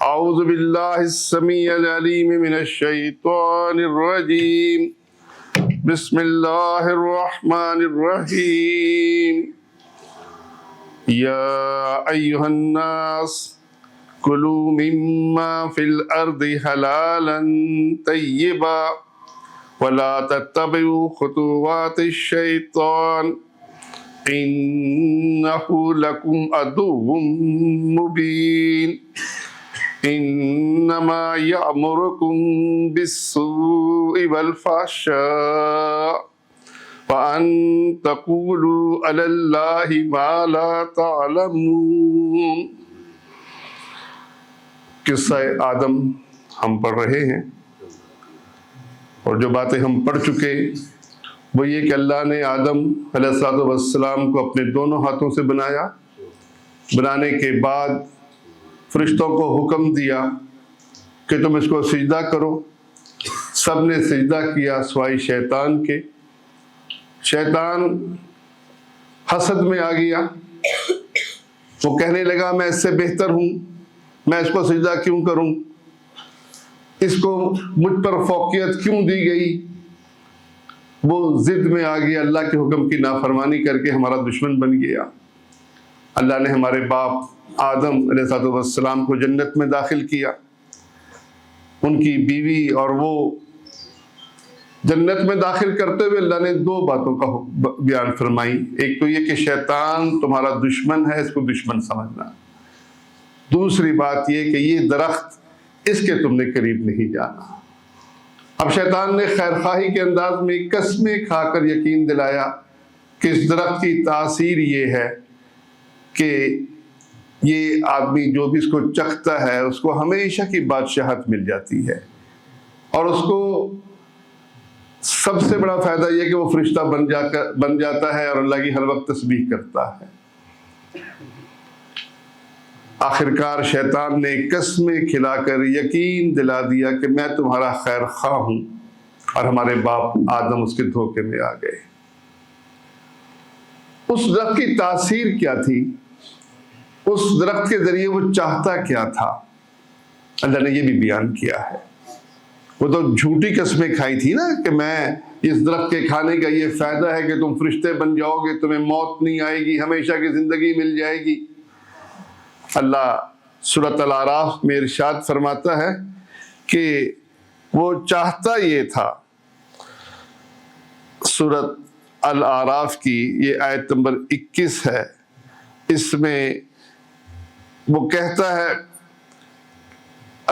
اعوذ باللہ السمیع العلیم من الشیطان الرجیم بسم اللہ الرحمن الرحیم یا ایہا الناس کلوا مما فی الارض حلالا طیبا ولا تتبعوا خطوات الشیطان انہ لکم عدو مبین انما یأمرکم بالسوء والفحشاء وان تقولوا علی اللہ ما لا تعلمون۔ قصہ آدم ہم پڑھ رہے ہیں، اور جو باتیں ہم پڑھ چکے وہ یہ کہ اللہ نے آدم علیہ السلام کو اپنے دونوں ہاتھوں سے بنایا۔ بنانے کے بعد فرشتوں کو حکم دیا کہ تم اس کو سجدہ کرو۔ سب نے سجدہ کیا سوائے شیطان کے۔ شیطان حسد میں آ گیا، وہ کہنے لگا میں اس سے بہتر ہوں، میں اس کو سجدہ کیوں کروں، اس کو مجھ پر فوقیت کیوں دی گئی۔ وہ ضد میں آ گیا، اللہ کے حکم کی نافرمانی کر کے ہمارا دشمن بن گیا۔ اللہ نے ہمارے باپ آدم علیہ السلام کو جنت میں داخل کیا۔ ان کی بیوی اور وہ جنت میں داخل کرتے ہوئے اللہ نے دو باتوں کا بیان فرمائی۔ ایک تو یہ کہ شیطان تمہارا دشمن ہے، اس کو دشمن سمجھنا۔ دوسری بات یہ کہ یہ درخت اس کے تم نے قریب نہیں جانا۔ اب شیطان نے خیر خواہی کے انداز میں قسمیں کھا کر یقین دلایا کہ اس درخت کی تاثیر یہ ہے کہ یہ آدمی جو بھی اس کو چکھتا ہے اس کو ہمیشہ کی بادشاہت مل جاتی ہے، اور اس کو سب سے بڑا فائدہ یہ کہ وہ فرشتہ بن جاتا ہے اور اللہ کی ہر وقت تسبیح کرتا ہے۔ آخرکار شیطان نے قسمیں کھلا کر یقین دلا دیا کہ میں تمہارا خیر خواہ ہوں، اور ہمارے باپ آدم اس کے دھوکے میں آ گئے۔ اس درخت کی تاثیر کیا تھی؟ اس درخت کے ذریعے وہ چاہتا کیا تھا؟ اللہ نے یہ بھی بیان کیا ہے۔ وہ تو جھوٹی قسمیں کھائی تھی نا کہ میں اس درخت کے کھانے کا یہ فائدہ ہے کہ تم فرشتے بن جاؤ گے، تمہیں موت نہیں آئے گی، ہمیشہ کی زندگی مل جائے گی۔ اللہ سورۃ الاعراف میں ارشاد فرماتا ہے کہ وہ چاہتا یہ تھا۔ سورۃ الاعراف کی یہ آیت نمبر 21 ہے، اس میں وہ کہتا ہے،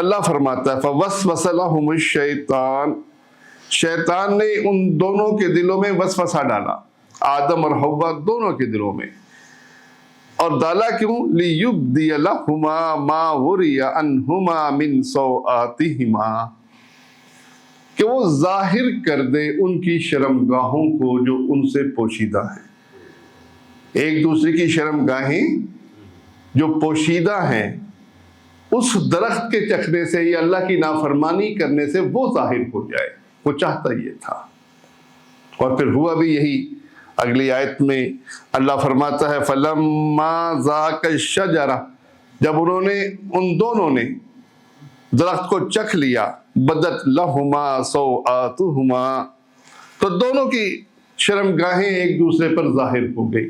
اللہ فرماتا ہے فَوَسْوَسَ لَهُمُ الشَّيْطَانُ، شیطان نے ان دونوں کے دلوں میں وسوسہ ڈالا، آدم اور حوا دونوں کے دلوں میں۔ اور ڈالا کیوں؟ لِيُبْدِيَ لَهُمَا مَا وُرِيَ عَنْهُمَا مِنْ سَوْآتِهِمَا، کہ وہ ظاہر کر دے ان کی شرمگاہوں کو جو ان سے پوشیدہ ہیں۔ ایک دوسرے کی شرمگاہیں جو پوشیدہ ہیں اس درخت کے چکھنے سے یا اللہ کی نافرمانی کرنے سے وہ ظاہر ہو جائے، وہ چاہتا یہ تھا، اور پھر ہوا بھی یہی۔ اگلی آیت میں اللہ فرماتا ہے فَلَمَّا ذَاقَ الشَّجَرَةَ، جب انہوں نے ان دونوں نے درخت کو چکھ لیا، بَدَتْ لَهُمَا سَوْآتُهُمَا، تو دونوں کی شرمگاہیں ایک دوسرے پر ظاہر ہو گئی،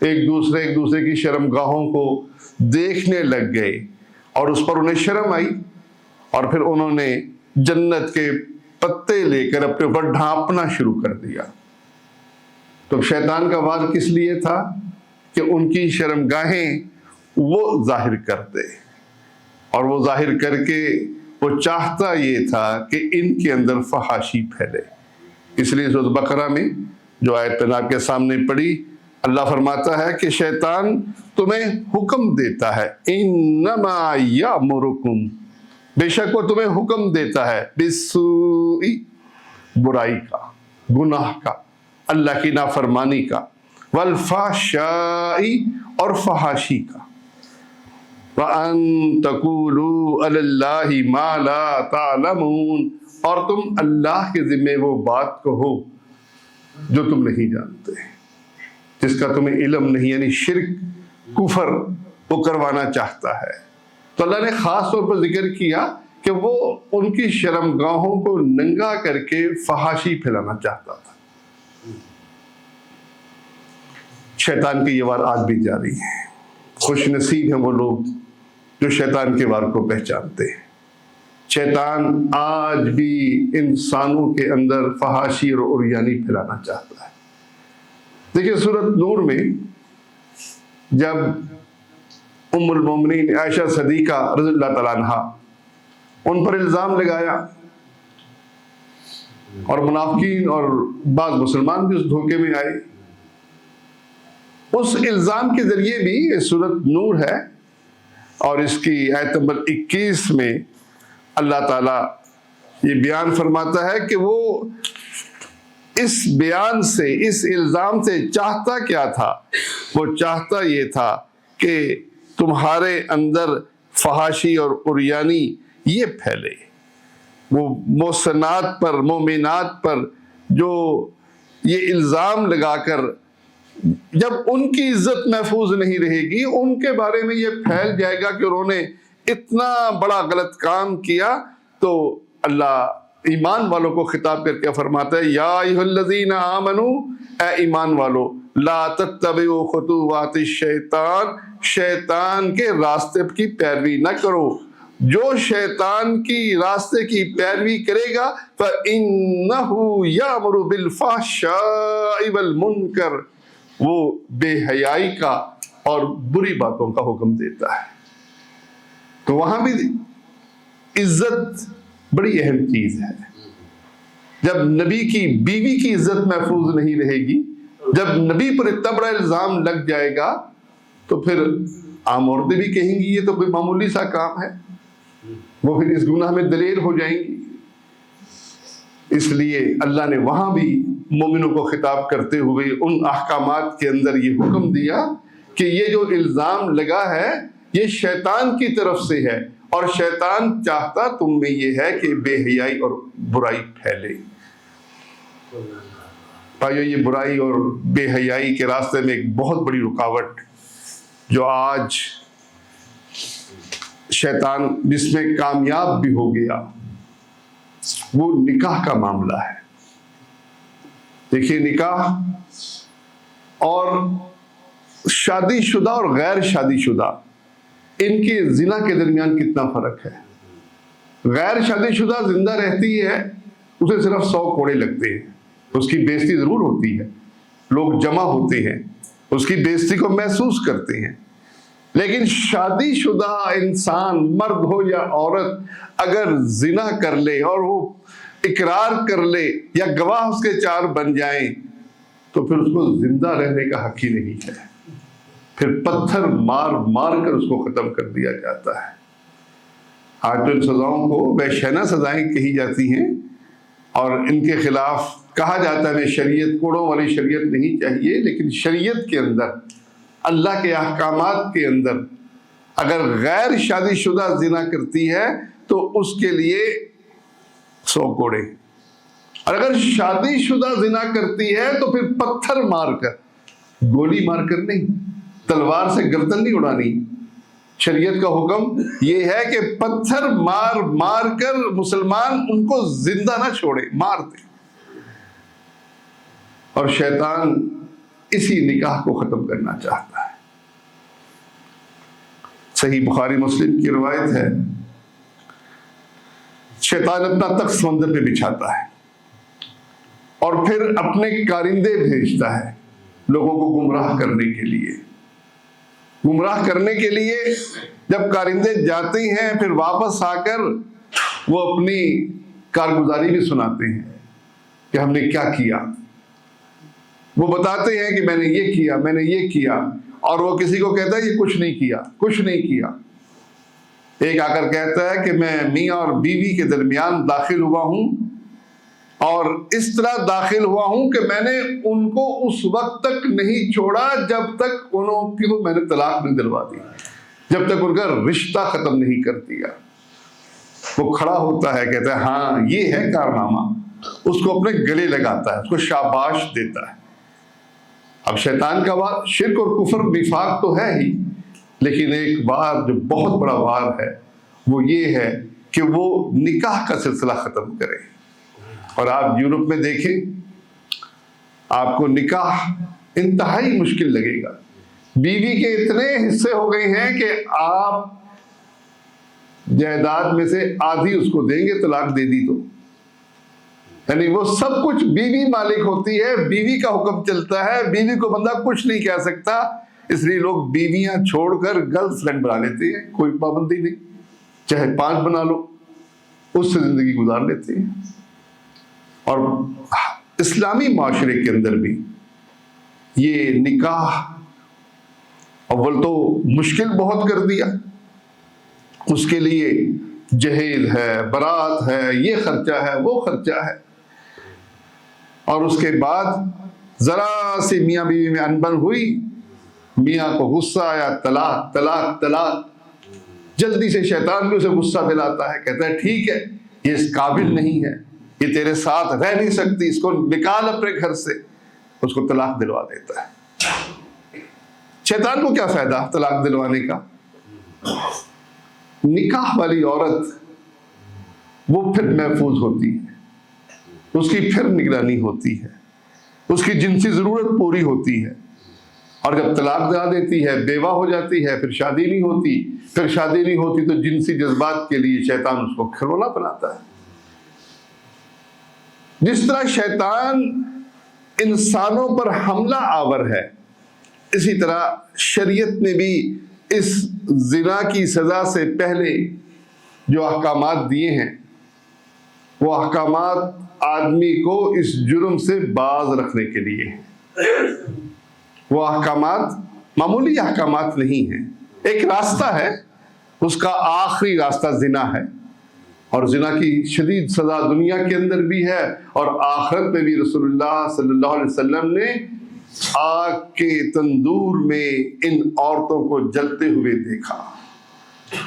ایک دوسرے کی شرمگاہوں کو دیکھنے لگ گئے، اور اس پر انہیں شرم آئی، اور پھر انہوں نے جنت کے پتے لے کر اپنے اوپر ڈھانپنا شروع کر دیا۔ تو شیطان کا وار کس لیے تھا؟ کہ ان کی شرمگاہیں وہ ظاہر کر دے، اور وہ ظاہر کر کے وہ چاہتا یہ تھا کہ ان کے اندر فحاشی پھیلے۔ اس لیے سورۃ بقرہ میں جو آیت پہ آپ کے سامنے پڑھی، اللہ فرماتا ہے کہ شیطان تمہیں حکم دیتا ہے، انما یامرکم، بے شک وہ تمہیں حکم دیتا ہے، بالسوء، برائی کا، گناہ کا، اللہ کی نافرمانی کا، والفحشاء، اور فحاشی کا، وَأَن تَقُولُوا عَلَى اللَّهِ مَا لَا تَعْلَمُونَ، اور تم اللہ کے ذمے وہ بات کہو جو تم نہیں جانتے، جس کا تمہیں علم نہیں، یعنی شرک، کفر وہ کروانا چاہتا ہے۔ تو اللہ نے خاص طور پر ذکر کیا کہ وہ ان کی شرمگاہوں کو ننگا کر کے فحاشی پھیلانا چاہتا تھا۔ شیطان کی یہ وار آج بھی جاری ہے۔ خوش نصیب ہیں وہ لوگ جو شیطان کے وار کو پہچانتے ہیں۔ شیطان آج بھی انسانوں کے اندر فحاشی اور عریانی پھیلانا چاہتا ہے۔ دیکھیے سورۃ نور میں جب ام المومنین عائشہ صدیقہ رضی اللہ تعالیٰ عنہا ان پر الزام لگایا اور منافقین اور بعض مسلمان بھی اس دھوکے میں آئے، اس الزام کے ذریعے بھی یہ سورۃ نور ہے اور اس کی آیت نمبر 21 میں اللہ تعالیٰ یہ بیان فرماتا ہے کہ وہ اس بیان سے، اس الزام سے چاہتا کیا تھا؟ وہ چاہتا یہ تھا کہ تمہارے اندر فحاشی اور عریانی یہ پھیلے، وہ محسنات پر، مومنات پر جو یہ الزام لگا کر جب ان کی عزت محفوظ نہیں رہے گی، ان کے بارے میں یہ پھیل جائے گا کہ انہوں نے اتنا بڑا غلط کام کیا، تو اللہ ایمان والوں کو خطاب کر کے فرماتا ہے یا ایھا الذین آمنوا، اے ایمان والو، لا تتبعوا خطوات الشیطان، شیطان کے راستے کی پیروی نہ کرو۔ جو شیطان کی راستے کی پیروی کرے گا فَإِنَّهُ يَأْمُرُ بِالْفَحْشَاءِ وَالْمُنکَرِ، وہ بے حیائی کا اور بری باتوں کا حکم دیتا ہے۔ تو وہاں بھی عزت بڑی اہم چیز ہے۔ جب نبی کی بیوی کی عزت محفوظ نہیں رہے گی، جب نبی پر اتنا بڑا الزام لگ جائے گا، تو پھر عام عورتیں بھی کہیں گی یہ تو کوئی معمولی سا کام ہے، وہ پھر اس گناہ میں دلیر ہو جائیں گی۔ اس لیے اللہ نے وہاں بھی مومنوں کو خطاب کرتے ہوئے ان احکامات کے اندر یہ حکم دیا کہ یہ جو الزام لگا ہے یہ شیطان کی طرف سے ہے، اور شیطان چاہتا تم میں یہ ہے کہ بے حیائی اور برائی پھیلے۔ بھائیو، یہ برائی اور بے حیائی کے راستے میں ایک بہت بڑی رکاوٹ جو آج شیطان جس میں کامیاب بھی ہو گیا، وہ نکاح کا معاملہ ہے۔ دیکھیے، نکاح اور شادی شدہ اور غیر شادی شدہ، ان کے زنا کے درمیان کتنا فرق ہے۔ غیر شادی شدہ زندہ رہتی ہے، اسے صرف 100 کوڑے لگتے ہیں، اس کی بے عزتی ضرور ہوتی ہے، لوگ جمع ہوتے ہیں، اس کی بے عزتی کو محسوس کرتے ہیں، لیکن شادی شدہ انسان، مرد ہو یا عورت، اگر زنا کر لے اور وہ اقرار کر لے یا گواہ اس کے 4 بن جائیں، تو پھر اس کو زندہ رہنے کا حق ہی نہیں ہے، پھر پتھر مار مار کر اس کو ختم کر دیا جاتا ہے۔ آج تو ان سزاؤں کو وحشیانہ سزائیں کہی جاتی ہیں، اور ان کے خلاف کہا جاتا ہے شریعت، کوڑوں والی شریعت نہیں چاہیے، لیکن شریعت کے اندر، اللہ کے احکامات کے اندر، اگر غیر شادی شدہ زنا کرتی ہے تو اس کے لیے 100 کوڑے، اور اگر شادی شدہ زنا کرتی ہے تو پھر پتھر مار کر، گولی مار کر نہیں، تلوار سے گردن نہیں اڑانی۔ شریعت کا حکم یہ ہے کہ پتھر مار مار کر مسلمان ان کو زندہ نہ چھوڑے، مار دے۔ اور شیطان اسی نکاح کو ختم کرنا چاہتا ہے۔ صحیح بخاری مسلم کی روایت ہے، شیطان اپنا تخت سمندر پہ بچھاتا ہے اور پھر اپنے کارندے بھیجتا ہے لوگوں کو گمراہ کرنے کے لیے۔ گمراہ کرنے کے لیے جب کارندے جاتے ہیں، پھر واپس آ کر وہ اپنی کارگزاری بھی سناتے ہیں کہ ہم نے کیا کیا۔ وہ بتاتے ہیں کہ میں نے یہ کیا، میں نے یہ کیا، اور وہ کسی کو کہتا ہے یہ کچھ نہیں کیا، کچھ نہیں کیا۔ ایک آ کر کہتا ہے کہ میں میاں اور بیوی کے درمیان داخل ہوا ہوں، اور اس طرح داخل ہوا ہوں کہ میں نے ان کو اس وقت تک نہیں چھوڑا جب تک انہوں کو میں نے طلاق نہیں دلوا دی، جب تک ان کا رشتہ ختم نہیں کر دیا۔ وہ کھڑا ہوتا ہے، کہتا ہے ہاں یہ ہے کارنامہ، اس کو اپنے گلے لگاتا ہے، اس کو شاباش دیتا ہے۔ اب شیطان کا بات شرک اور کفر نفاق تو ہے ہی، لیکن ایک وار جو بہت بڑا وار ہے وہ یہ ہے کہ وہ نکاح کا سلسلہ ختم کرے. اور آپ یورپ میں دیکھیں، آپ کو نکاح انتہائی مشکل لگے گا. بیوی کے اتنے حصے ہو گئے ہیں کہ آپ جائیداد میں سے آدھی اس کو دیں گے طلاق دے دی تو. یعنی وہ سب کچھ بیوی مالک ہوتی ہے، بیوی کا حکم چلتا ہے، بیوی کو بندہ کچھ نہیں کہہ سکتا. اس لیے لوگ بیویاں چھوڑ کر گرل فرینڈ بنا لیتے ہیں، کوئی پابندی نہیں، چاہے 5 بنا لو، اس سے زندگی گزار لیتے ہیں. اور اسلامی معاشرے کے اندر بھی یہ نکاح اول تو مشکل بہت کر دیا. اس کے لیے جہیز ہے، برات ہے، یہ خرچہ ہے، وہ خرچہ ہے. اور اس کے بعد ذرا سی میاں بیوی میں انبن ہوئی، میاں کو غصہ آیا، طلاق طلاق طلاق. جلدی سے شیطان بھی اسے غصہ دلاتا ہے، کہتا ہے ٹھیک ہے، یہ اس قابل نہیں ہے، یہ تیرے ساتھ رہ نہیں سکتی، اس کو نکال اپنے گھر سے. اس کو طلاق دلوا دیتا ہے. شیطان کو کیا فائدہ طلاق دلوانے کا؟ نکاح والی عورت وہ پھر محفوظ ہوتی ہے، اس کی پھر نگرانی ہوتی ہے، اس کی جنسی ضرورت پوری ہوتی ہے. اور جب طلاق دلا دیتی ہے، بیوہ ہو جاتی ہے، پھر شادی نہیں ہوتی. پھر شادی نہیں ہوتی تو جنسی جذبات کے لیے شیطان اس کو کھلونا بناتا ہے. جس طرح شیطان انسانوں پر حملہ آور ہے، اسی طرح شریعت نے بھی اس زنا کی سزا سے پہلے جو احکامات دیے ہیں، وہ احکامات آدمی کو اس جرم سے باز رکھنے کے لیے ہیں. وہ احکامات معمولی احکامات نہیں ہیں. ایک راستہ ہے، اس کا آخری راستہ زنا ہے. اور زنا کی شدید سزا دنیا کے اندر بھی ہے اور آخرت میں بھی. رسول اللہ صلی اللہ علیہ وسلم نے آگ کے تندور میں ان عورتوں کو جلتے ہوئے دیکھا.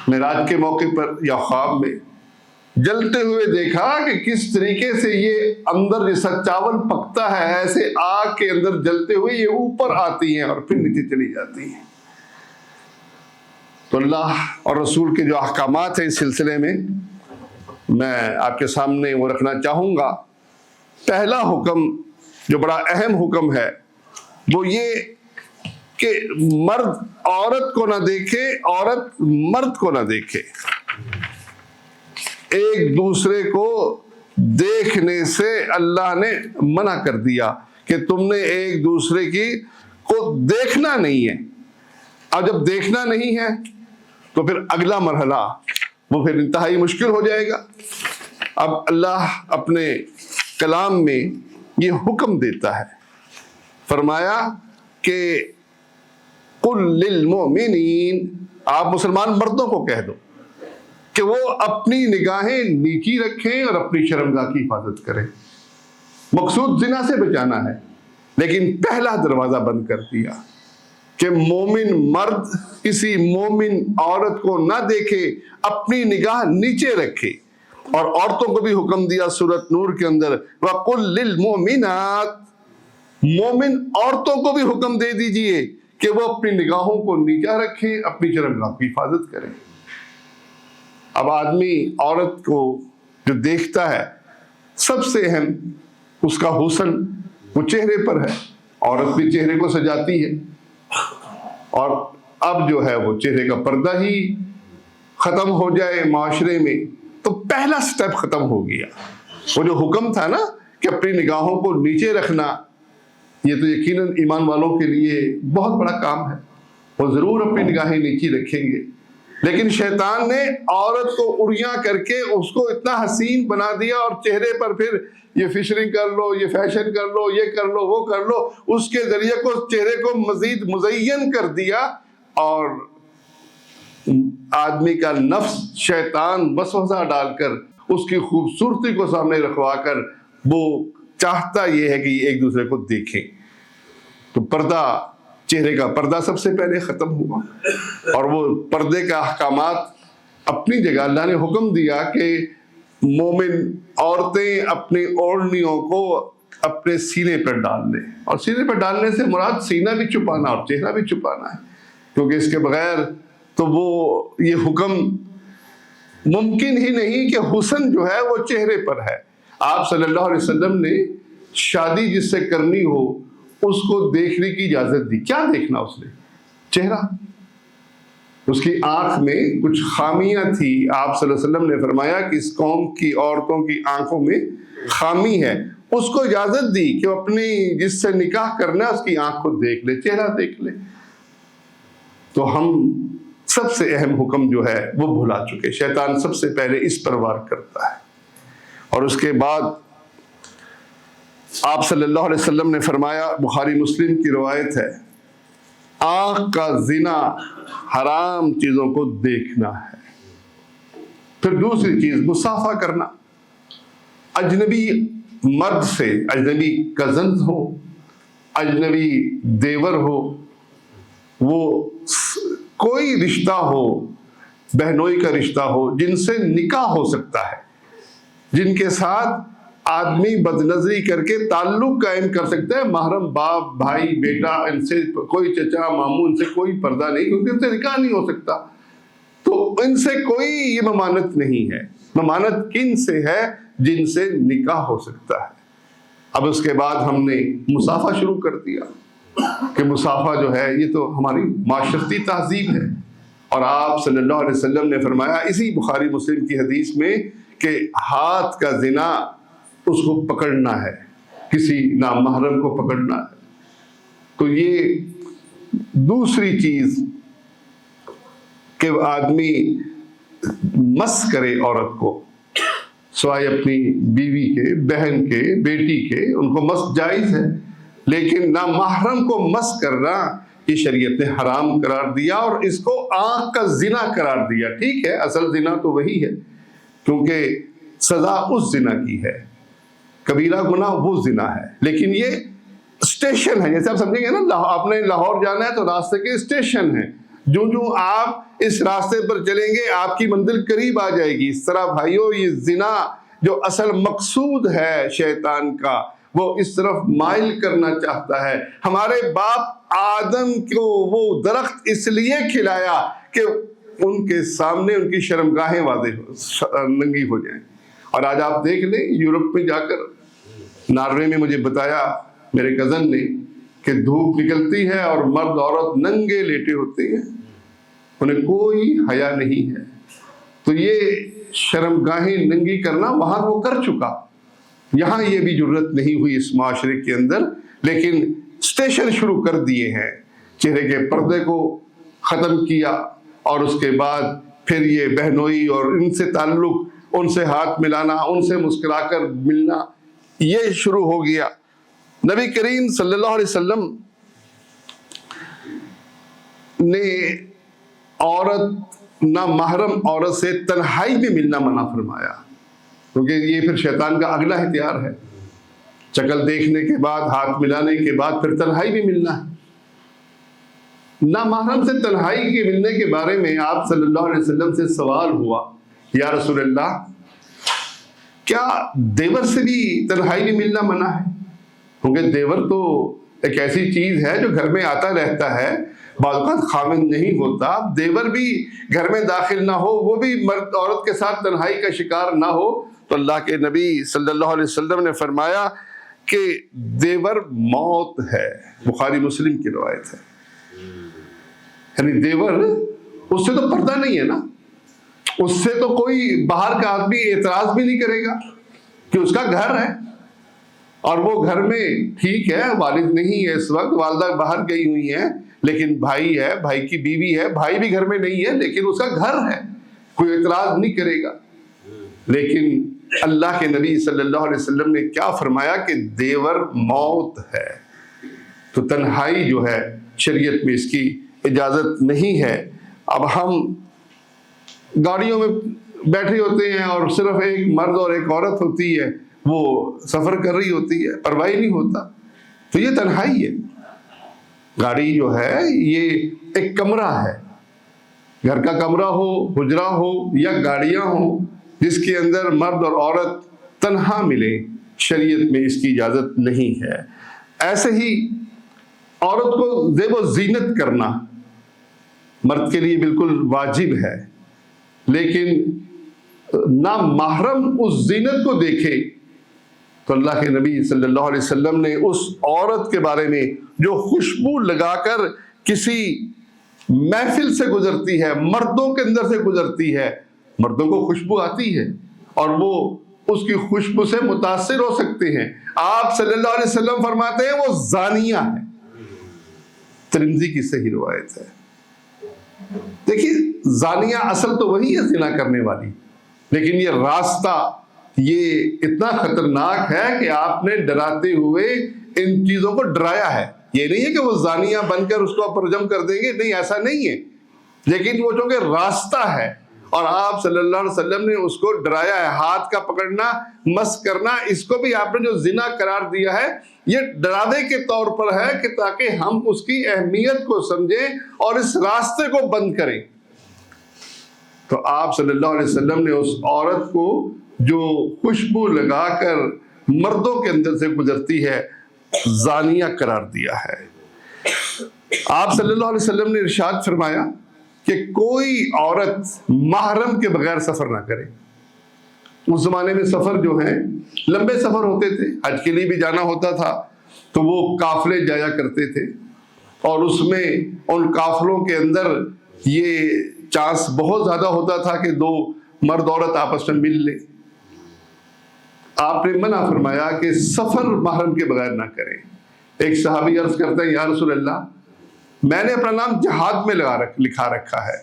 معراج کے موقع پر یا خواب میں جلتے ہوئے دیکھا کہ کس طریقے سے یہ اندر جیسا چاول پکتا ہے، ایسے آگ کے اندر جلتے ہوئے یہ اوپر آتی ہیں اور پھر نیچے چلی جاتی ہیں. تو اللہ اور رسول کے جو احکامات ہیں اس سلسلے میں میں آپ کے سامنے وہ رکھنا چاہوں گا. پہلا حکم جو بڑا اہم حکم ہے وہ یہ کہ مرد عورت کو نہ دیکھے، عورت مرد کو نہ دیکھے. ایک دوسرے کو دیکھنے سے اللہ نے منع کر دیا کہ تم نے ایک دوسرے کی کو دیکھنا نہیں ہے. اور جب دیکھنا نہیں ہے تو پھر اگلا مرحلہ وہ پھر انتہائی مشکل ہو جائے گا. اب اللہ اپنے کلام میں یہ حکم دیتا ہے، فرمایا کہ قل للمؤمنین، آپ مسلمان مردوں کو کہہ دو کہ وہ اپنی نگاہیں نیچی رکھیں اور اپنی شرمگاہ کی حفاظت کریں. مقصود زنا سے بچانا ہے، لیکن پہلا دروازہ بند کر دیا کہ مومن مرد کسی مومن عورت کو نہ دیکھے، اپنی نگاہ نیچے رکھے. اور عورتوں کو بھی حکم دیا سورۃ نور کے اندر وَقُلْ لِلْمُؤْمِنَاتِ، مومن عورتوں کو بھی حکم دے دیجئے کہ وہ اپنی نگاہوں کو نیچا رکھیں، اپنی شرمگاہ کی حفاظت کریں. اب آدمی عورت کو جو دیکھتا ہے، سب سے اہم اس کا حسن وہ چہرے پر ہے. عورت بھی چہرے کو سجاتی ہے، اور اب جو ہے وہ چہرے کا پردہ ہی ختم ہو جائے معاشرے میں تو پہلا سٹیپ ختم ہو گیا. وہ جو حکم تھا نا کہ اپنی نگاہوں کو نیچے رکھنا، یہ تو یقیناً ایمان والوں کے لیے بہت بڑا کام ہے. وہ ضرور اپنی نگاہیں نیچی رکھیں گے، لیکن شیطان نے عورت کو اڑیاں کر کے اس کو اتنا حسین بنا دیا اور چہرے پر پھر یہ فشرنگ کر لو، یہ فیشن کر لو، یہ کر لو، وہ کر لو، اس کے ذریعے کو چہرے کو مزید مزین کر دیا. اور آدمی کا نفس شیطان وسوسہ ڈال کر اس کی خوبصورتی کو سامنے رکھوا کر وہ چاہتا یہ ہے کہ ایک دوسرے کو دیکھیں. تو پردہ، چہرے کا پردہ سب سے پہلے ختم ہوا. اور وہ پردے کا احکامات اپنی جگہ اللہ نے حکم دیا کہ مومن عورتیں اپنی اوڑھنیوں کو اپنے سینے پر ڈال لیں. اور سینے پر ڈالنے سے مراد سینہ بھی چھپانا اور چہرہ بھی چھپانا ہے. کیونکہ اس کے بغیر تو وہ یہ حکم ممکن ہی نہیں کہ حسن جو ہے وہ چہرے پر ہے۔ آپ صلی اللہ علیہ وسلم نے شادی جس سے کرنی ہو اس کو دیکھنے کی اجازت دی۔ کیا دیکھنا اس نے؟ چہرہ۔ اس کی آنکھ میں کچھ خامیاں تھی، آپ صلی اللہ علیہ وسلم نے فرمایا کہ اس قوم کی عورتوں کی آنکھوں میں خامی ہے، اس کو اجازت دی کہ وہ اپنی جس سے نکاح کرنا ہے اس کی آنکھ کو دیکھ لے، چہرہ دیکھ لے۔ تو ہم سب سے اہم حکم جو ہے وہ بھلا چکے۔ شیطان سب سے پہلے اس پر وار کرتا ہے، اور اس کے بعد آپ صلی اللہ علیہ وسلم نے فرمایا، بخاری مسلم کی روایت ہے، آنکھ کا زنا حرام چیزوں کو دیکھنا ہے۔ پھر دوسری چیز مصافحہ کرنا، اجنبی مرد سے، اجنبی کزنز ہو، اجنبی دیور ہو، وہ کوئی رشتہ ہو، بہنوئی کا رشتہ ہو، جن سے نکاح ہو سکتا ہے، جن کے ساتھ آدمی بدنظری کر کے تعلق قائم کر سکتا ہے، محرم باپ، بھائی، بیٹا، ان سے کوئی چچا، ماموں، ان سے کوئی پردہ نہیں، کیونکہ ان سے نکاح نہیں ہو سکتا، تو ان سے کوئی یہ ممانت نہیں ہے۔ ممانت کن سے ہے؟ جن سے نکاح ہو سکتا ہے۔ اب اس کے بعد ہم نے مصافحہ شروع کر دیا کہ مصافحہ جو ہے یہ تو ہماری معاشرتی تہذیب ہے، اور آپ صلی اللہ علیہ وسلم نے فرمایا اسی بخاری مسلم کی حدیث میں کہ ہاتھ کا زنا اس کو پکڑنا ہے، کسی نامحرم کو پکڑنا ہے۔ تو یہ دوسری چیز کہ آدمی مس کرے عورت کو، سوائے اپنی بیوی کے، بہن کے، بیٹی کے، ان کو مس جائز ہے، لیکن نامحرم کو مس کرنا یہ شریعت نے حرام قرار دیا، اور اس کو آنکھ کا زنا قرار دیا۔ ٹھیک ہے، اصل زنا تو وہی ہے، کیونکہ سزا اس زنا کی ہے، کبیرہ گناہ وہ زنا ہے، لیکن یہ اسٹیشن ہے۔ جیسے آپ سمجھیں گے نا، آپ نے لاہور جانا ہے تو راستے کے اسٹیشن ہیں، جو آپ اس راستے پر چلیں گے آپ کی منزل قریب آ جائے گی۔ اس طرح بھائیو، یہ زنا جو اصل مقصود ہے شیطان کا، وہ اس طرف مائل کرنا چاہتا ہے۔ ہمارے باپ آدم کو وہ درخت اس لیے کھلایا کہ ان کے سامنے ان کی شرمگاہیں واضح ننگی ہو جائیں، اور آج آپ دیکھ لیں یورپ میں جا کر، ناروے میں مجھے بتایا میرے کزن نے کہ دھوپ نکلتی ہے اور مرد عورت ننگے لیٹے ہوتے ہیں، انہیں کوئی حیا نہیں ہے۔ تو یہ شرمگاہیں ننگی کرنا وہاں وہ کر چکا، یہاں یہ بھی جرت نہیں ہوئی اس معاشرے کے اندر، لیکن اسٹیشن شروع کر دیے ہیں۔ چہرے کے پردے کو ختم کیا، اور اس کے بعد پھر یہ بہنوئی اور ان سے تعلق، ان سے ہاتھ ملانا، ان سے مسکرا کر ملنا، یہ شروع ہو گیا۔ نبی کریم صلی اللہ علیہ وسلم نے عورت، نامحرم عورت سے تنہائی میں ملنا منع فرمایا، کیونکہ یہ پھر شیطان کا اگلا ہتھیار ہے۔ شکل دیکھنے کے بعد، ہاتھ ملانے کے بعد پھر تنہائی میں ملنا ہے۔ نامحرم سے تنہائی کے ملنے کے بارے میں آپ صلی اللہ علیہ وسلم سے سوال ہوا، یا رسول اللہ، کیا دیور سے بھی تنہائی میں ملنا منع ہے؟ کیونکہ دیور تو ایک ایسی چیز ہے جو گھر میں آتا رہتا ہے، بعض اوقات خامن نہیں ہوتا، دیور بھی گھر میں داخل نہ ہو، وہ بھی مرد عورت کے ساتھ تنہائی کا شکار نہ ہو۔ تو اللہ کے نبی صلی اللہ علیہ وسلم نے فرمایا کہ دیور موت ہے، بخاری مسلم کی روایت ہے۔ یعنی دیور، اس سے تو پردہ نہیں ہے نا، اس سے تو کوئی باہر کا آدمی اعتراض بھی نہیں کرے گا کہ اس کا گھر ہے، اور وہ گھر میں ٹھیک ہے، والد نہیں ہے اس وقت، والدہ باہر گئی ہوئی ہیں، لیکن بھائی ہے، بھائی کی بیوی ہے، بھائی بھی گھر میں نہیں ہے، لیکن اس کا گھر ہے، کوئی اعتراض نہیں کرے گا۔ لیکن اللہ کے نبی صلی اللہ علیہ وسلم نے کیا فرمایا کہ دیور موت ہے، تو تنہائی جو ہے شریعت میں اس کی اجازت نہیں ہے۔ اب ہم گاڑیوں میں بیٹھے ہوتے ہیں اور صرف ایک مرد اور ایک عورت ہوتی ہے، وہ سفر کر رہی ہوتی ہے، پرواہ نہیں ہوتا، تو یہ تنہائی ہے۔ گاڑی جو ہے یہ ایک کمرہ ہے، گھر کا کمرہ ہو، حجرہ ہو یا گاڑیاں ہوں، جس کے اندر مرد اور عورت تنہا ملے، شریعت میں اس کی اجازت نہیں ہے۔ ایسے ہی عورت کو زیب و زینت کرنا، مرد کے لیے بالکل واجب ہے، لیکن نہ محرم اس زینت کو دیکھے تو اللہ کے نبی صلی اللہ علیہ وسلم نے اس عورت کے بارے میں جو خوشبو لگا کر کسی محفل سے گزرتی ہے، مردوں کے اندر سے گزرتی ہے، مردوں کو خوشبو آتی ہے اور وہ اس کی خوشبو سے متاثر ہو سکتے ہیں، آپ صلی اللہ علیہ وسلم فرماتے ہیں وہ زانیہ ہے۔ ترمذی کی صحیح روایت ہے۔ دیکھیے زانیہ اصل تو وہی ہے زنا کرنے والی، لیکن یہ راستہ یہ اتنا خطرناک ہے کہ آپ نے ڈراتے ہوئے ان چیزوں کو ڈرایا ہے۔ یہ نہیں ہے کہ وہ زانیہ بن کر اس کو آپ رجم کر دیں گے، نہیں، ایسا نہیں ہے، لیکن وہ چونکہ راستہ ہے اور آپ صلی اللہ علیہ وسلم نے اس کو ڈرایا ہے۔ ہاتھ کا پکڑنا، مس کرنا، اس کو بھی آپ نے جو زنا قرار دیا ہے یہ ڈراوے کے طور پر ہے کہ تاکہ ہم اس کی اہمیت کو سمجھیں اور اس راستے کو بند کریں۔ تو آپ صلی اللہ علیہ وسلم نے اس عورت کو جو خوشبو لگا کر مردوں کے اندر سے گزرتی ہے زانیہ قرار دیا ہے۔ آپ صلی اللہ علیہ وسلم نے ارشاد فرمایا کہ کوئی عورت محرم کے بغیر سفر نہ کرے۔ اس زمانے میں سفر جو ہیں لمبے سفر ہوتے تھے، حج کے لیے بھی جانا ہوتا تھا تو وہ قافلے جایا کرتے تھے اور اس میں ان قافلوں کے اندر یہ چانس بہت زیادہ ہوتا تھا کہ دو مرد عورت آپس میں مل لیں۔ آپ نے منع فرمایا کہ سفر محرم کے بغیر نہ کریں۔ ایک صحابی عرض کرتے ہیں یا رسول اللہ میں نے اپنا نام جہاد میں لکھا رکھا ہے،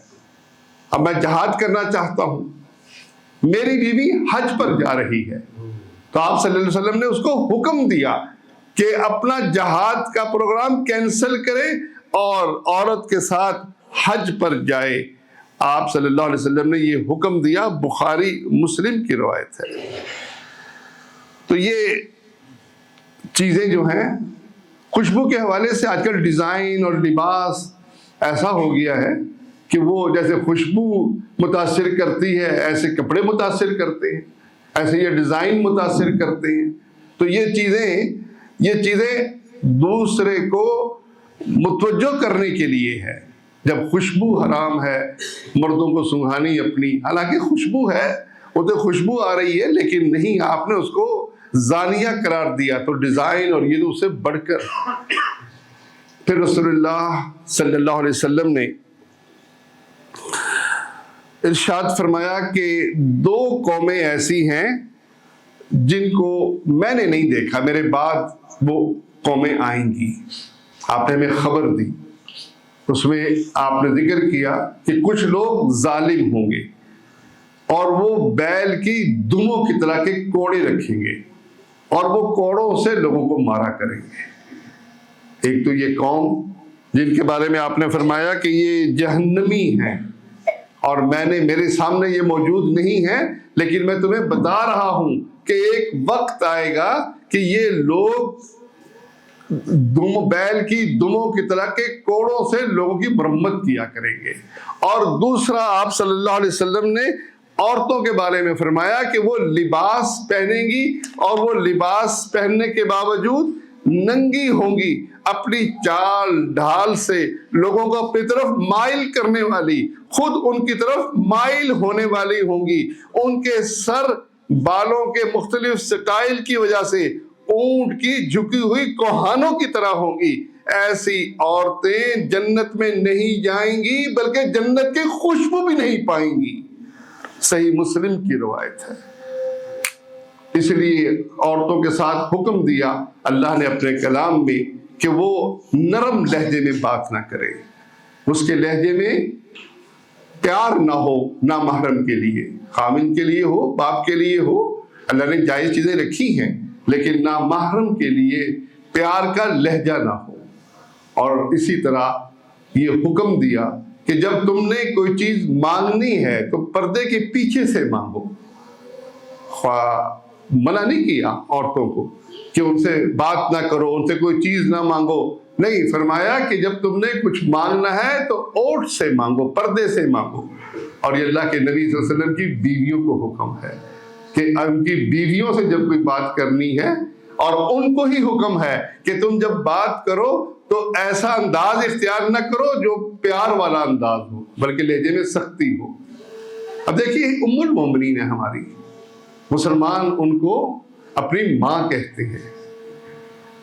اب میں جہاد کرنا چاہتا ہوں، میری بیوی حج پر جا رہی ہے۔ تو آپ صلی اللہ علیہ وسلم نے اس کو حکم دیا کہ اپنا جہاد کا پروگرام کینسل کرے اور عورت کے ساتھ حج پر جائے۔ آپ صلی اللہ علیہ وسلم نے یہ حکم دیا، بخاری مسلم کی روایت ہے۔ تو یہ چیزیں جو ہیں خوشبو کے حوالے سے آج کل ڈیزائن اور لباس ایسا ہو گیا ہے کہ وہ جیسے خوشبو متاثر کرتی ہے ایسے کپڑے متاثر کرتے ہیں، ایسے یہ ڈیزائن متاثر کرتے ہیں۔ تو یہ چیزیں دوسرے کو متوجہ کرنے کے لیے ہے۔ جب خوشبو حرام ہے مردوں کو سنگھانی اپنی، حالانکہ خوشبو ہے، وہ تو خوشبو آ رہی ہے، لیکن نہیں، آپ نے اس کو زانیہ قرار دیا۔ تو ڈیزائن اور یہ تو اس سے بڑھ کر پھر رسول اللہ صلی اللہ علیہ وسلم نے ارشاد فرمایا کہ دو قومیں ایسی ہیں جن کو میں نے نہیں دیکھا، میرے بعد وہ قومیں آئیں گی۔ آپ نے ہمیں خبر دی، اس میں آپ نے ذکر کیا کہ کچھ لوگ ظالم ہوں گے اور وہ بیل کی دموں کی طرح کے کوڑے رکھیں گے اور وہ کوڑوں سے لوگوں کو مارا کریں گے۔ ایک تو یہ قوم جن کے بارے میں آپ نے فرمایا کہ یہ جہنمی ہیں اور میرے سامنے یہ موجود نہیں ہے، لیکن میں تمہیں بتا رہا ہوں کہ ایک وقت آئے گا کہ یہ لوگ بیل کی دموں کی طرح کے کوڑوں سے لوگوں کی مرمت کیا کریں گے۔ اور دوسرا آپ صلی اللہ علیہ وسلم نے عورتوں کے بارے میں فرمایا کہ وہ لباس پہنیں گی اور وہ لباس پہننے کے باوجود ننگی ہوں گی، اپنی چال ڈھال سے لوگوں کو اپنی طرف مائل کرنے والی، خود ان کی طرف مائل ہونے والی ہوں گی۔ ان کے سر بالوں کے مختلف سٹائل کی وجہ سے اونٹ کی جھکی ہوئی کوہانوں کی طرح ہوں گی۔ ایسی عورتیں جنت میں نہیں جائیں گی بلکہ جنت کی خوشبو بھی نہیں پائیں گی۔ صحیح مسلم کی روایت ہے۔ اس لیے عورتوں کے ساتھ حکم دیا اللہ نے اپنے کلام میں کہ وہ نرم لہجے میں بات نہ کرے، اس کے لہجے میں پیار نہ ہو، نہ محرم کے لیے، خامن کے لیے ہو، باپ کے لیے ہو، اللہ نے جائز چیزیں رکھی ہیں، لیکن نہ محرم کے لیے پیار کا لہجہ نہ ہو۔ اور اسی طرح یہ حکم دیا کہ جب تم نے کوئی چیز مانگنی ہے تو پردے کے پیچھے سے مانگو۔ منع نہیں کیا عورتوں کو کہ ان سے بات نہ کرو، ان سے کوئی چیز نہ مانگو، نہیں، فرمایا کہ جب تم نے کچھ مانگنا ہے تو اوٹ سے مانگو، پردے سے مانگو۔ اور یہ اللہ کے نبی صلی اللہ علیہ وسلم کی بیویوں کو حکم ہے کہ ان کی بیویوں سے جب کوئی بات کرنی ہے اور ان کو ہی حکم ہے کہ تم جب بات کرو تو ایسا انداز اختیار نہ کرو جو پیار والا انداز ہو، بلکہ لہجے میں سختی ہو۔ اب دیکھیے ام المومنین ہے ہماری، مسلمان ان کو اپنی ماں کہتے ہیں۔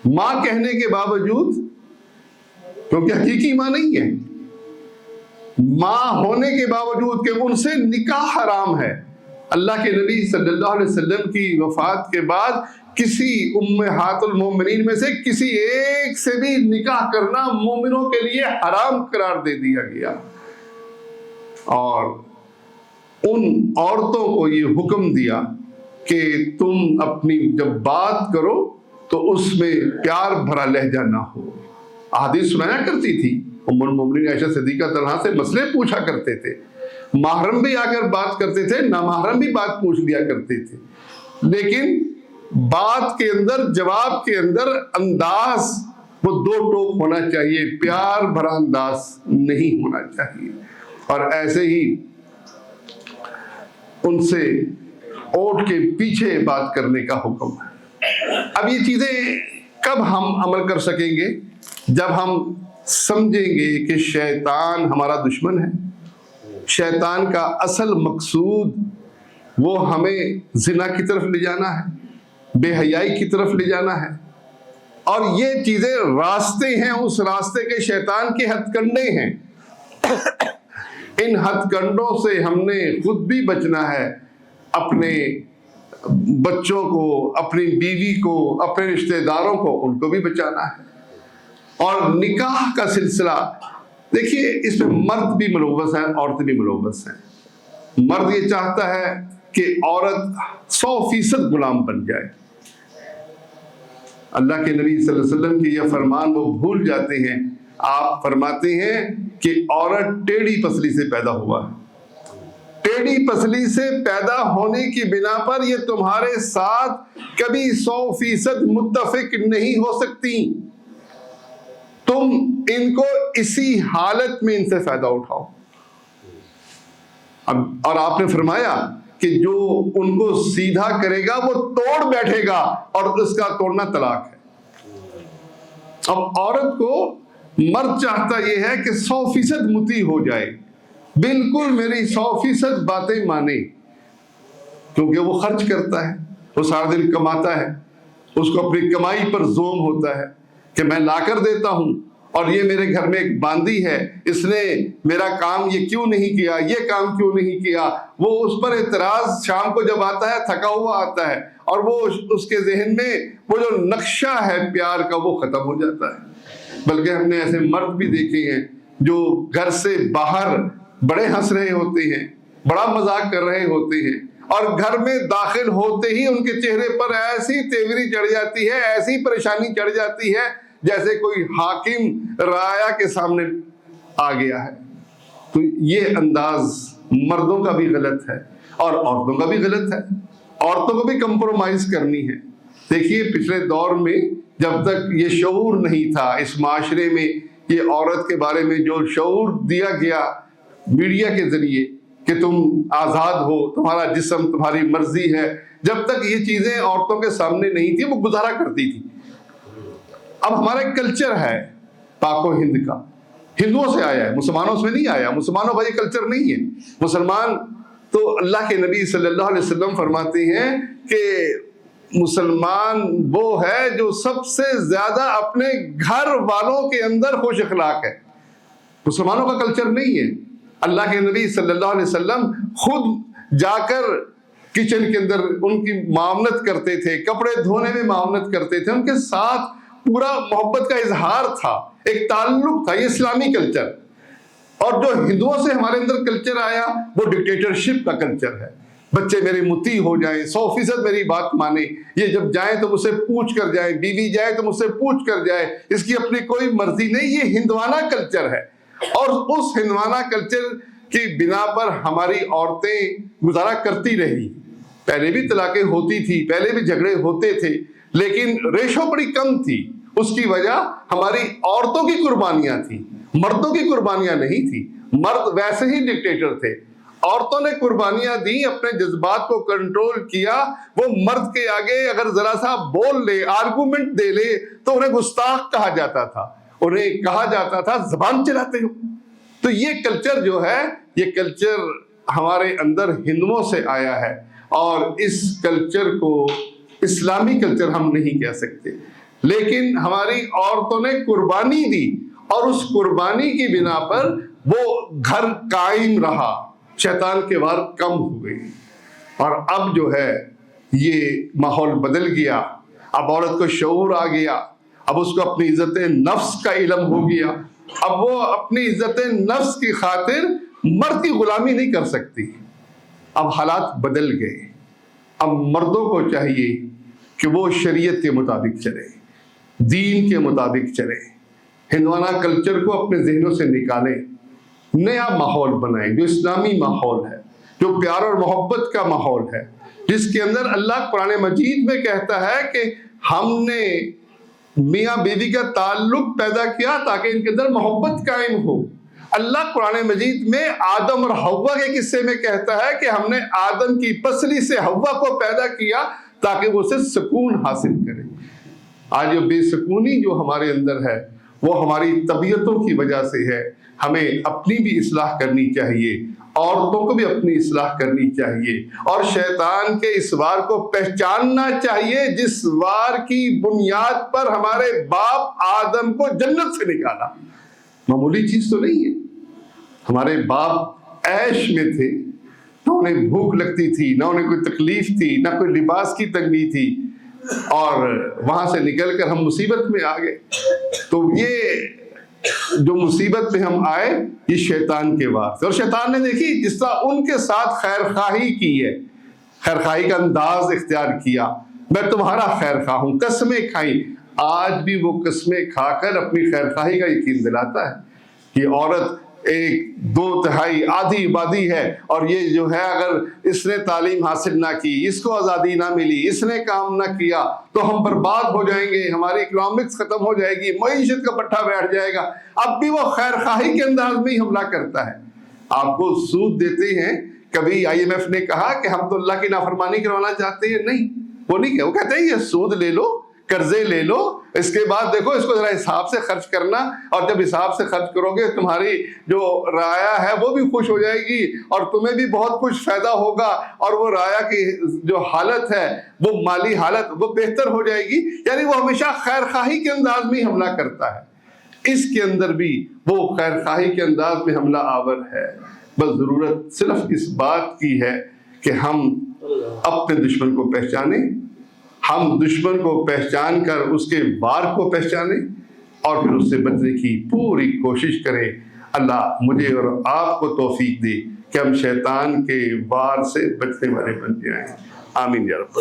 ماں کہنے کے باوجود، کیونکہ حقیقی ماں نہیں ہے، ماں ہونے کے باوجود کہ ان سے نکاح حرام ہے۔ اللہ کے نبی صلی اللہ علیہ وسلم کی وفات کے بعد کسی امہات المومنین میں سے کسی ایک سے بھی نکاح کرنا مومنوں کے لیے حرام قرار دے دیا گیا، اور ان عورتوں کو یہ حکم دیا کہ تم اپنی جب بات کرو تو اس میں پیار بھرا لہجہ نہ ہو۔ احادیث سنایا کرتی تھی ام المومنین عائشہ صدیقہ طلحہ سے، مسئلے پوچھا کرتے تھے، محرم بھی آ کر بات کرتے تھے، نامحرم بھی بات پوچھ لیا کرتے تھے، لیکن بات کے اندر، جواب کے اندر انداز وہ دو ٹوک ہونا چاہیے، پیار بھرا انداز نہیں ہونا چاہیے۔ اور ایسے ہی ان سے اوٹ کے پیچھے بات کرنے کا حکم ہے۔ اب یہ چیزیں کب ہم عمل کر سکیں گے؟ جب ہم سمجھیں گے کہ شیطان ہمارا دشمن ہے، شیطان کا اصل مقصود وہ ہمیں زنا کی طرف لے جانا ہے، بے حیائی کی طرف لے جانا ہے، اور یہ چیزیں راستے ہیں، اس راستے کے شیطان کے ہتھ کنڈے ہیں۔ ان ہتھ کنڈوں سے ہم نے خود بھی بچنا ہے، اپنے بچوں کو، اپنی بیوی کو، اپنے رشتہ داروں کو، ان کو بھی بچانا ہے۔ اور نکاح کا سلسلہ دیکھیے، اس میں مرد بھی ملوث ہیں، عورتیں بھی ملوث ہیں۔ مرد یہ چاہتا ہے کہ عورت 100% غلام بن جائے۔ اللہ کے نبی صلی اللہ علیہ وسلم کی یہ فرمان وہ بھول جاتے ہیں۔ آپ فرماتے ہیں کہ عورت ٹیڑھی پسلی سے پیدا ہوا ہے، ٹیڑھی پسلی سے پیدا ہونے کی بنا پر یہ تمہارے ساتھ کبھی 100% متفق نہیں ہو سکتی۔ تم ان کو اسی حالت میں ان سے فائدہ اٹھاؤ۔ اور آپ نے فرمایا کہ جو ان کو سیدھا کرے گا وہ توڑ بیٹھے گا، اور اس کا توڑنا طلاق ہے۔ اب عورت کو مرد چاہتا یہ ہے کہ 100% مطیع ہو جائے، بالکل میری 100% باتیں مانے، کیونکہ وہ خرچ کرتا ہے، وہ سارا دن کماتا ہے، اس کو اپنی کمائی پر زوم ہوتا ہے کہ میں لا کر دیتا ہوں، اور یہ میرے گھر میں ایک باندی ہے، اس نے میرا کام یہ کیوں نہیں کیا، یہ کام کیوں نہیں کیا۔ وہ اس پر اعتراض شام کو جب آتا ہے، تھکا ہوا آتا ہے، اور وہ اس کے ذہن میں وہ جو نقشہ ہے پیار کا وہ ختم ہو جاتا ہے۔ بلکہ ہم نے ایسے مرد بھی دیکھے ہیں جو گھر سے باہر بڑے ہنس رہے ہوتے ہیں، بڑا مذاق کر رہے ہوتے ہیں، اور گھر میں داخل ہوتے ہی ان کے چہرے پر ایسی تیوری چڑھ جاتی ہے، ایسی پریشانی چڑھ جاتی ہے جیسے کوئی حاکم رعایا کے سامنے آ گیا ہے۔ تو یہ انداز مردوں کا بھی غلط ہے اور عورتوں کا بھی غلط ہے۔ عورتوں کو بھی کمپرومائز کرنی ہے۔ دیکھیے پچھلے دور میں جب تک یہ شعور نہیں تھا اس معاشرے میں، یہ عورت کے بارے میں جو شعور دیا گیا میڈیا کے ذریعے کہ تم آزاد ہو، تمہارا جسم تمہاری مرضی ہے، جب تک یہ چیزیں عورتوں کے سامنے نہیں تھی وہ گزارا کرتی تھی۔ اب ہمارا ایک کلچر ہے پاک و ہند کا، ہندوؤں سے آیا ہے، مسلمانوں سے نہیں آیا۔ مسلمانوں کا یہ کلچر نہیں ہے۔ مسلمان تو اللہ کے نبی صلی اللہ علیہ وسلم فرماتے ہیں کہ مسلمان وہ ہے جو سب سے زیادہ اپنے گھر والوں کے اندر خوش اخلاق ہے۔ مسلمانوں کا کلچر نہیں ہے۔ اللہ کے نبی صلی اللہ علیہ وسلم خود جا کر کچن کے اندر ان کی معاونت کرتے تھے، کپڑے دھونے میں معاونت کرتے تھے، ان کے ساتھ پورا محبت کا اظہار تھا، ایک تعلق تھا۔ یہ اسلامی کلچر۔ اور جو ہندوؤں سے ہمارے اندر کلچر آیا وہ ڈکٹیٹرشپ کا کلچر ہے۔ بچے میرے مطیع ہو جائیں، 100% میری بات مانیں، یہ جب جائیں تو مجھ سے پوچھ کر جائیں، بیوی جائے تو مجھ سے پوچھ کر جائے، اس کی اپنی کوئی مرضی نہیں۔ یہ ہندوانہ کلچر ہے، اور اس ہندوانہ کلچر کی بنا پر ہماری عورتیں گزارا کرتی رہی۔ پہلے بھی طلاقیں ہوتی تھی، پہلے بھی جھگڑے ہوتے تھے، لیکن ریشو بڑی کم تھی۔ اس کی وجہ ہماری عورتوں کی قربانیاں تھیں، مردوں کی قربانیاں نہیں تھی۔ مرد ویسے ہی ڈکٹیٹر تھے، عورتوں نے قربانیاں دی، اپنے جذبات کو کنٹرول کیا۔ وہ مرد کے آگے اگر ذرا سا بول لے، آرگومنٹ دے لے تو انہیں گستاخ کہا جاتا تھا، انہیں کہا جاتا تھا زبان چلاتے ہو. تو یہ کلچر جو ہے، یہ کلچر ہمارے اندر ہندوؤں سے آیا ہے، اور اس کلچر کو اسلامی کلچر ہم نہیں کہہ سکتے. لیکن ہماری عورتوں نے قربانی دی، اور اس قربانی کی بنا پر وہ گھر قائم رہا، شیطان کے وار کم ہوئے. اور اب جو ہے یہ ماحول بدل گیا. اب عورت کو شعور آ گیا، اب اس کو اپنی عزت نفس کا علم ہو گیا. اب وہ اپنی عزت نفس کی خاطر مرد کی غلامی نہیں کر سکتی. اب حالات بدل گئے. اب مردوں کو چاہیے کہ وہ شریعت کے مطابق چلے، دین کے مطابق چلے، ہندوانہ کلچر کو اپنے ذہنوں سے نکالیں، نیا ماحول بنائیں جو اسلامی ماحول ہے، جو پیار اور محبت کا ماحول ہے، جس کے اندر اللہ قرآن مجید میں کہتا ہے کہ ہم نے میاں بیوی کا تعلق پیدا کیا تاکہ ان کے اندر محبت قائم ہو. اللہ قرآن مجید میں آدم اور حوا کے قصے میں کہتا ہے کہ ہم نے آدم کی پسلی سے حوا کو پیدا کیا تاکہ وہ اسے سکون حاصل کرے. آج یہ بے سکونی جو ہمارے اندر ہے وہ ہماری طبیعتوں کی وجہ سے ہے. ہمیں اپنی بھی اصلاح کرنی چاہیے، عورتوں کو بھی اپنی اصلاح کرنی چاہیے، اور شیطان کے اس وار کو پہچاننا چاہیے جس وار کی بنیاد پر ہمارے باپ آدم کو جنت سے نکالا. معمولی چیز تو نہیں ہے. ہمارے باپ عیش میں تھے، نہ انہیں بھوک لگتی تھی، نہ انہیں کوئی تکلیف تھی، نہ کوئی لباس کی تنگی تھی، اور وہاں سے نکل کر ہم مصیبت میں آ گئے. تو یہ جو مصیبت میں ہم آئے یہ شیطان کے وار سے. اور شیطان نے دیکھی جس طرح ان کے ساتھ خیر خواہی کی ہے، خیر خواہی کا انداز اختیار کیا، میں تمہارا خیر خواہ ہوں، قسمیں کھائیں. آج بھی وہ قسمیں کھا کر اپنی خیر خواہی کا یقین دلاتا ہے. یہ عورت 1/2 آدھی آبادی ہے، اور یہ جو ہے اگر اس نے تعلیم حاصل نہ کی، اس کو آزادی نہ ملی، اس نے کام نہ کیا تو ہم برباد ہو جائیں گے، ہماری اکنامکس ختم ہو جائے گی، معیشت کا پٹھا بیٹھ جائے گا. اب بھی وہ خیر خواہی کے انداز میں ہی حملہ کرتا ہے. آپ کو سود دیتے ہیں. کبھی IMF نے کہا کہ ہم تو اللہ کی نافرمانی کروانا چاہتے ہیں؟ نہیں، وہ نہیں کہا. وہ کہتے ہیں یہ سود لے لو، قرضے لے لو، اس کے بعد دیکھو اس کو ذرا حساب سے خرچ کرنا، اور جب حساب سے خرچ کرو گے تمہاری جو رعایا ہے وہ بھی خوش ہو جائے گی، اور تمہیں بھی بہت کچھ فائدہ ہوگا، اور وہ رعایا کی جو حالت ہے، وہ مالی حالت وہ بہتر ہو جائے گی. یعنی وہ ہمیشہ خیر خواہی کے انداز میں ہی حملہ کرتا ہے. اس کے اندر بھی وہ خیر خواہی کے انداز میں حملہ آور ہے. بس ضرورت صرف اس بات کی ہے کہ ہم اپنے دشمن کو پہچانیں، ہم دشمن کو پہچان کر اس کے وار کو پہچانیں، اور پھر اس سے بچنے کی پوری کوشش کریں. اللہ مجھے اور آپ کو توفیق دے کہ ہم شیطان کے وار سے بچنے والے بن جائیں. آمین یا رب.